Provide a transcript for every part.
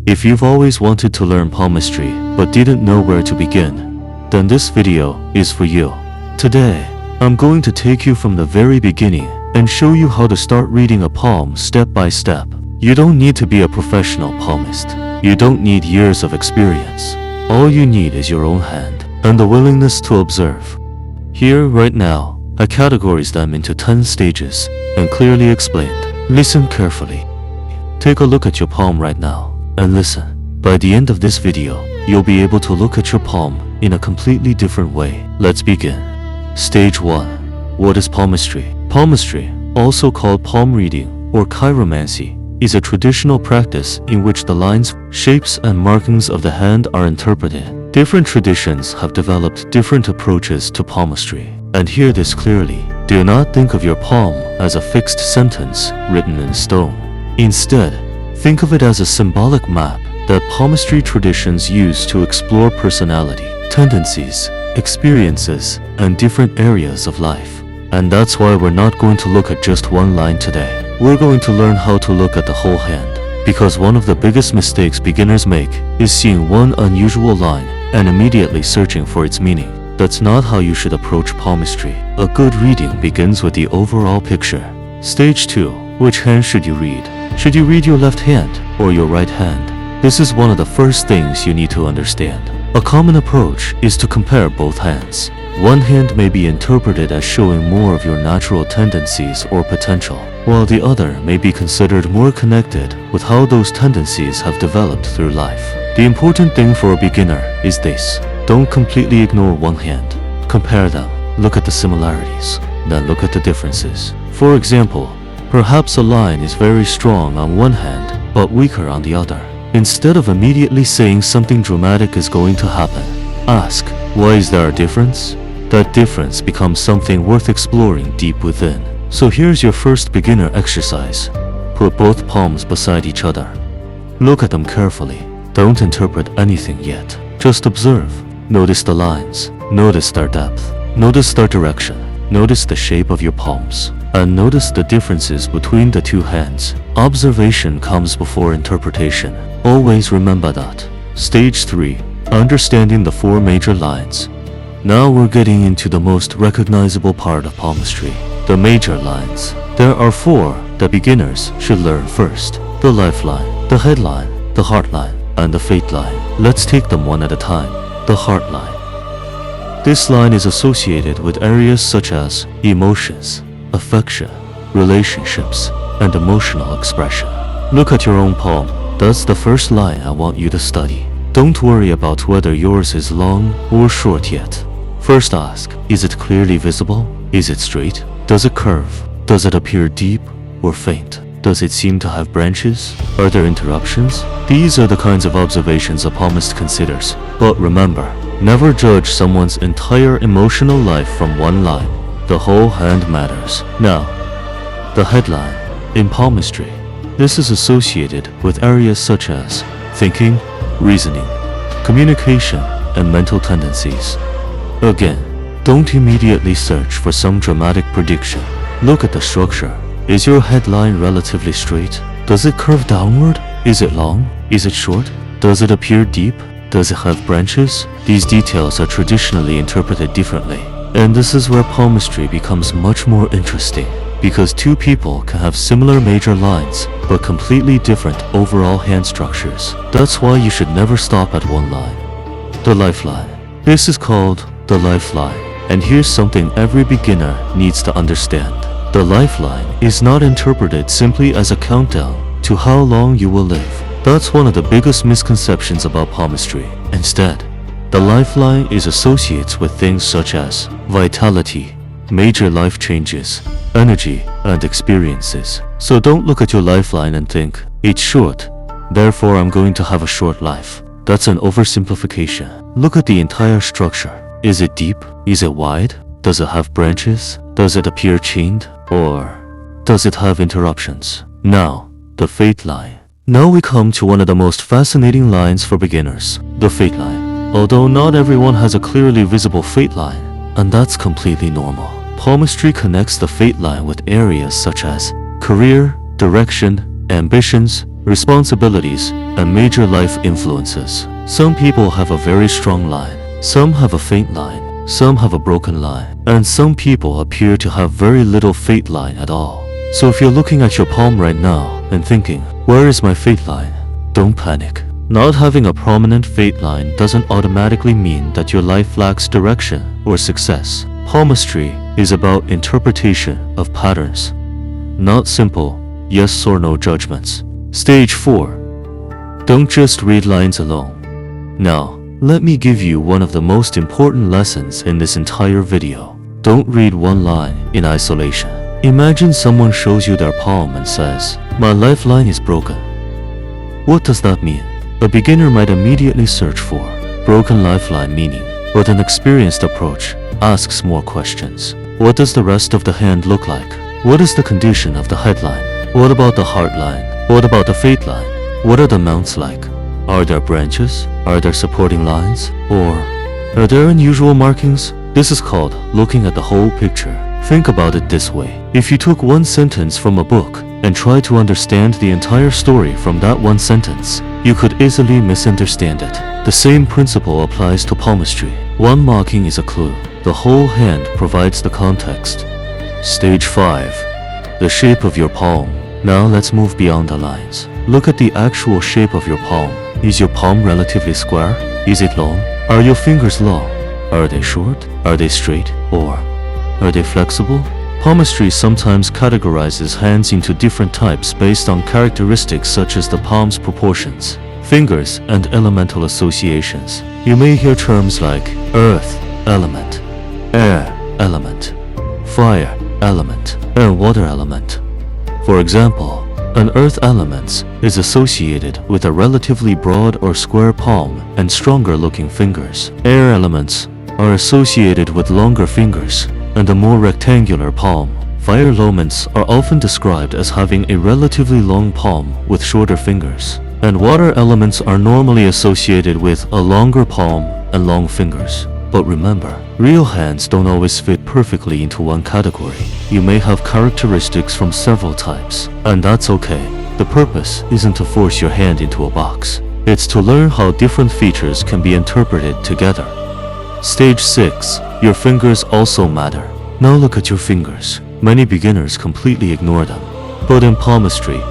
If you've always wanted to learn palmistry but didn't know where to begin, then this video is for you. Today, I'm going to take you from the very beginning and show you how to start reading a palm step by step. You don't need to be a professional palmist. You don't need years of experience. All you need is your own hand and the willingness to observe. Here, right now, I categorize them into 10 stages and clearly explained. Listen carefully. Take a look at your palm right now and listen. By the end of this video, you'll be able to look at your palm in a completely different way. Let's begin. Stage 1. What is palmistry? Palmistry, also called palm reading or chiromancy, is a traditional practice in which the lines, shapes, and markings of the hand are interpreted. Different traditions have developed different approaches to palmistry. And hear this clearly. Do not think of your palm as a fixed sentence written in stone. Instead, think of it as a symbolic map that palmistry traditions use to explore personality, tendencies, experiences, and different areas of life. And that's why we're not going to look at just one line today. We're going to learn how to look at the whole hand. Because one of the biggest mistakes beginners make is seeing one unusual line and immediately searching for its meaning. That's not how you should approach palmistry. A good reading begins with the overall picture. Stage 2. Which hand should you read? Should you read your left hand or your right hand? This is one of the first things you need to understand. A common approach is to compare both hands. One hand may be interpreted as showing more of your natural tendencies or potential, while the other may be considered more connected with how those tendencies have developed through life. The important thing for a beginner is this. Don't completely ignore one hand. Compare them, look at the similarities, then look at the differences. For example, perhaps a line is very strong on one hand, but weaker on the other. Instead of immediately saying something dramatic is going to happen, ask, why is there a difference? That difference becomes something worth exploring deep within. So here's your first beginner exercise. Put both palms beside each other. Look at them carefully. Don't interpret anything yet. Just observe. Notice the lines. Notice their depth. Notice their direction. Notice the shape of your palms. And notice the differences between the two hands. Observation comes before interpretation. Always remember that. Stage 3. Understanding the 4 major lines. Now we're getting into the most recognizable part of palmistry. The major lines. There are 4 that beginners should learn first. The lifeline, the headline, the heart line, and the fate line. Let's take them one at a time. The heart line. This line is associated with areas such as emotions, affection, relationships, and emotional expression. Look at your own palm. That's the first line I want you to study. Don't worry about whether yours is long or short yet. First ask, is it clearly visible? Is it straight? Does it curve? Does it appear deep or faint? Does it seem to have branches? Are there interruptions? These are the kinds of observations a palmist considers. But remember, never judge someone's entire emotional life from one line. The whole hand matters. Now, the headline. In palmistry, this is associated with areas such as thinking, reasoning, communication, and mental tendencies. Again, don't immediately search for some dramatic prediction. Look at the structure. Is your headline relatively straight? Does it curve downward? Is it long? Is it short? Does it appear deep? Does it have branches? These details are traditionally interpreted differently. And this is where palmistry becomes much more interesting, because 2 people can have similar major lines, but completely different overall hand structures. That's why you should never stop at one line. The lifeline. This is called the lifeline. And here's something every beginner needs to understand. The lifeline is not interpreted simply as a countdown to how long you will live. That's one of the biggest misconceptions about palmistry. Instead, the lifeline is associated with things such as vitality, major life changes, energy, and experiences. So don't look at your lifeline and think, it's short, therefore I'm going to have a short life. That's an oversimplification. Look at the entire structure. Is it deep? Is it wide? Does it have branches? Does it appear chained? Or does it have interruptions? Now, the fate line. Now we come to one of the most fascinating lines for beginners, the fate line. Although not everyone has a clearly visible fate line, and that's completely normal. Palmistry connects the fate line with areas such as career, direction, ambitions, responsibilities, and major life influences. Some people have a very strong line, some have a faint line, some have a broken line, and some people appear to have very little faint line at all. So if you're looking at your palm right now and thinking, where is my faint line? Don't panic. Not having a prominent faint line doesn't automatically mean that your life lacks direction or success. Palmistry is about interpretation of patterns, not simple yes or no judgments. Stage 4. Don't just read lines alone. Now, let me give you one of the most important lessons in this entire video. Don't read one line in isolation. Imagine someone shows you their palm and says, "My lifeline is broken." What does that mean? A beginner might immediately search for broken lifeline meaning, but an experienced approach asks more questions. What does the rest of the hand look like? What is the condition of the headline? What about the heart line? What about the faith line? What are the mounts like? Are there branches? Are there supporting lines? Or are there unusual markings? This is called looking at the whole picture. Think about it this way. If you took one sentence from a book and tried to understand the entire story from that one sentence, you could easily misunderstand it. The same principle applies to palmistry. One marking is a clue. The whole hand provides the context. Stage 5. The shape of your palm. Now let's move beyond the lines. Look at the actual shape of your palm. Is your palm relatively square? Is it long? Are your fingers long? Are they short? Are they straight? Or are they flexible? Palmistry sometimes categorizes hands into different types based on characteristics such as the palm's proportions, fingers, and elemental associations. You may hear terms like earth element, air element, fire element, and water element. For example, an earth element is associated with a relatively broad or square palm and stronger looking fingers. Air elements are associated with longer fingers and a more rectangular palm. Fire elements are often described as having a relatively long palm with shorter fingers. And water elements are normally associated with a longer palm and long fingers. But remember, real hands don't always fit perfectly into one category. You may have characteristics from several types, and that's okay. The purpose isn't to force your hand into a box. It's to learn how different features can be interpreted together. Stage 6. Your fingers also matter. Now look at your fingers. Many beginners completely ignore them. But in palmistry,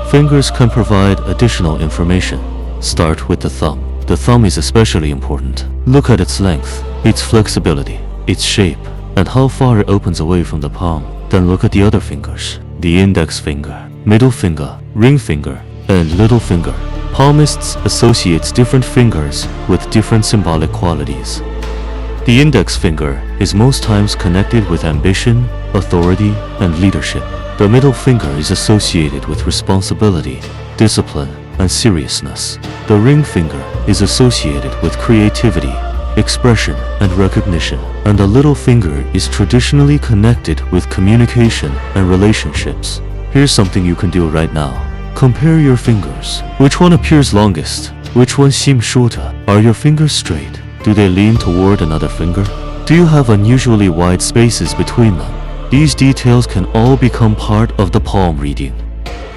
fingers can provide additional information. Start with the thumb. The thumb is especially important. Look at its length, its flexibility, its shape, and how far it opens away from the palm. Then look at the other fingers. The index finger, middle finger, ring finger, and little finger. Palmists associate different fingers with different symbolic qualities. The index finger is most times connected with ambition, authority, and leadership. The middle finger is associated with responsibility, discipline, and seriousness. The ring finger is associated with creativity, expression, and recognition. And the little finger is traditionally connected with communication and relationships. Here's something you can do right now. Compare your fingers. Which one appears longest? Which one seems shorter? Are your fingers straight? Do they lean toward another finger? Do you have unusually wide spaces between them? These details can all become part of the palm reading.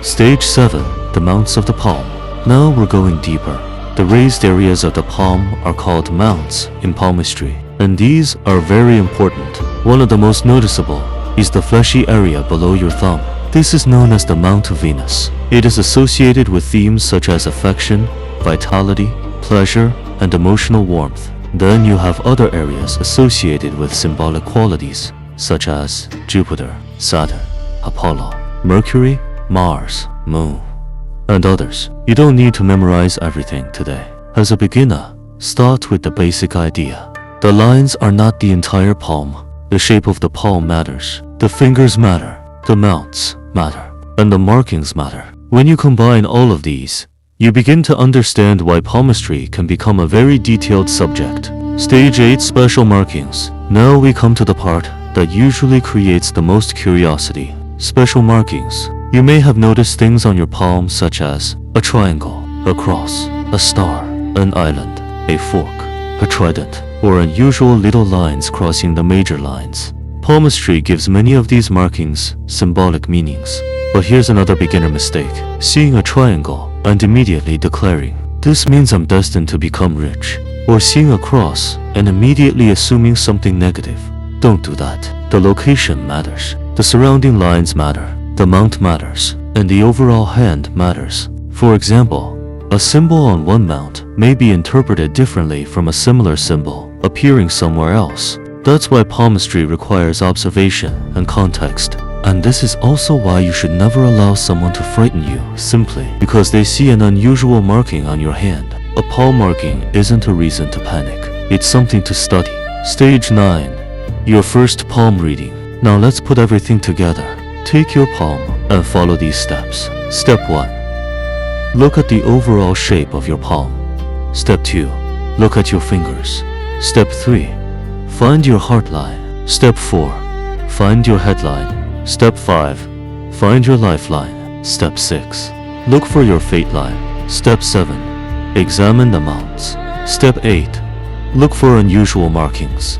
Stage 7. The mounts of the palm. Now we're going deeper. The raised areas of the palm are called mounts in palmistry, and these are very important. One of the most noticeable is the fleshy area below your thumb. This is known as the Mount of Venus. It is associated with themes such as affection, vitality, pleasure, and emotional warmth. Then you have other areas associated with symbolic qualities, such as Jupiter, Saturn, Apollo, Mercury, Mars, Moon, and others. You don't need to memorize everything today. As a beginner, start with the basic idea. The lines are not the entire palm. The shape of the palm matters. The fingers matter. The mounts matter. And the markings matter. When you combine all of these, you begin to understand why palmistry can become a very detailed subject. Stage 8. Special markings. Now we come to the part that usually creates the most curiosity. Special markings. You may have noticed things on your palm such as a triangle, a cross, a star, an island, a fork, a trident, or unusual little lines crossing the major lines. Palmistry gives many of these markings symbolic meanings. But here's another beginner mistake. Seeing a triangle and immediately declaring, "This means I'm destined to become rich," or seeing a cross and immediately assuming something negative. Don't do that. The location matters. The surrounding lines matter. The mount matters. And the overall hand matters. For example, a symbol on one mount may be interpreted differently from a similar symbol appearing somewhere else. That's why palmistry requires observation and context. And this is also why you should never allow someone to frighten you simply because they see an unusual marking on your hand. A palm marking isn't a reason to panic. It's something to study. Stage 9. Your first palm reading. Now let's put everything together. Take your palm and follow these steps. Step 1. Look at the overall shape of your palm. Step 2. Look at your fingers. Step 3. Find your heart line. Step 4. Find your headline. Step 5. Find your lifeline. Step 6. Look for your fate line. Step 7. Examine the mounts. Step 8. Look for unusual markings.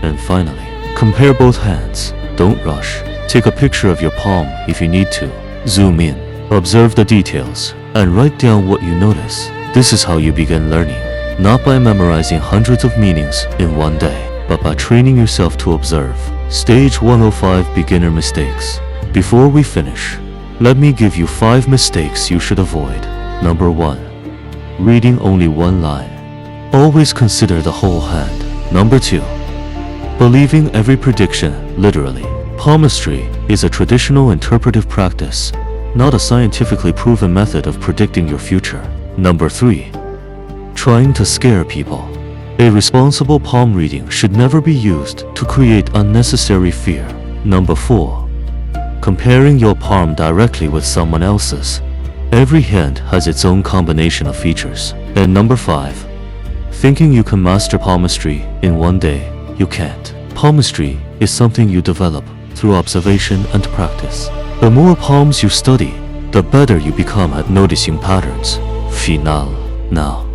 And finally, compare both hands. Don't rush. Take a picture of your palm if you need to. Zoom in. Observe the details. And write down what you notice. This is how you begin learning. Not by memorizing hundreds of meanings in one day, but by training yourself to observe. Stage 105 Beginner Mistakes. Before we finish, let me give you 5 mistakes you should avoid. Number 1. Reading only one line. Always consider the whole hand. Number 2. Believing every prediction literally. Palmistry is a traditional interpretive practice, not a scientifically proven method of predicting your future. Number 3. Trying to scare people. A responsible palm reading should never be used to create unnecessary fear. Number 4. Comparing your palm directly with someone else's. Every hand has its own combination of features. And number 5. Thinking you can master palmistry in one day. You can't. Palmistry is something you develop through observation and practice. The more palms you study, the better you become at noticing patterns. Final. Now,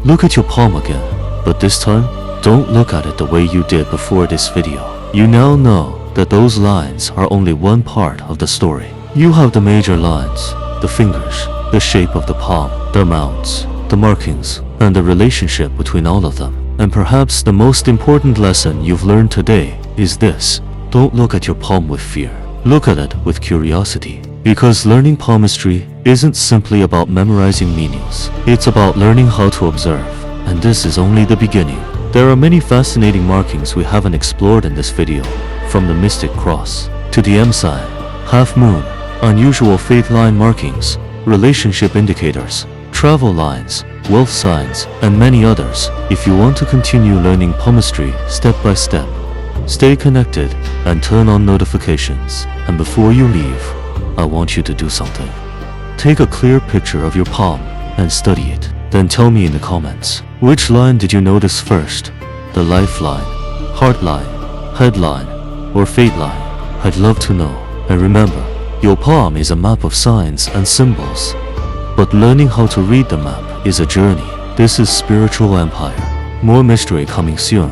look at your palm again, but this time, don't look at it the way you did before this video. You now know that those lines are only one part of the story. You have the major lines, the fingers, the shape of the palm, the mounts, the markings, and the relationship between all of them. And perhaps the most important lesson you've learned today is this. Don't look at your palm with fear. Look at it with curiosity. Because learning palmistry isn't simply about memorizing meanings. It's about learning how to observe. And this is only the beginning. There are many fascinating markings we haven't explored in this video. From the mystic cross to the M sign, half moon, unusual fate line markings, relationship indicators, travel lines, wealth signs, and many others. If you want to continue learning palmistry step by step, stay connected and turn on notifications. And before you leave, I want you to do something. Take a clear picture of your palm and study it. Then tell me in the comments, which line did you notice first? The lifeline, heart line, headline, or fate line? I'd love to know. And remember, your palm is a map of signs and symbols. But learning how to read the map is a journey. This is Spiritual Empire. More mystery coming soon.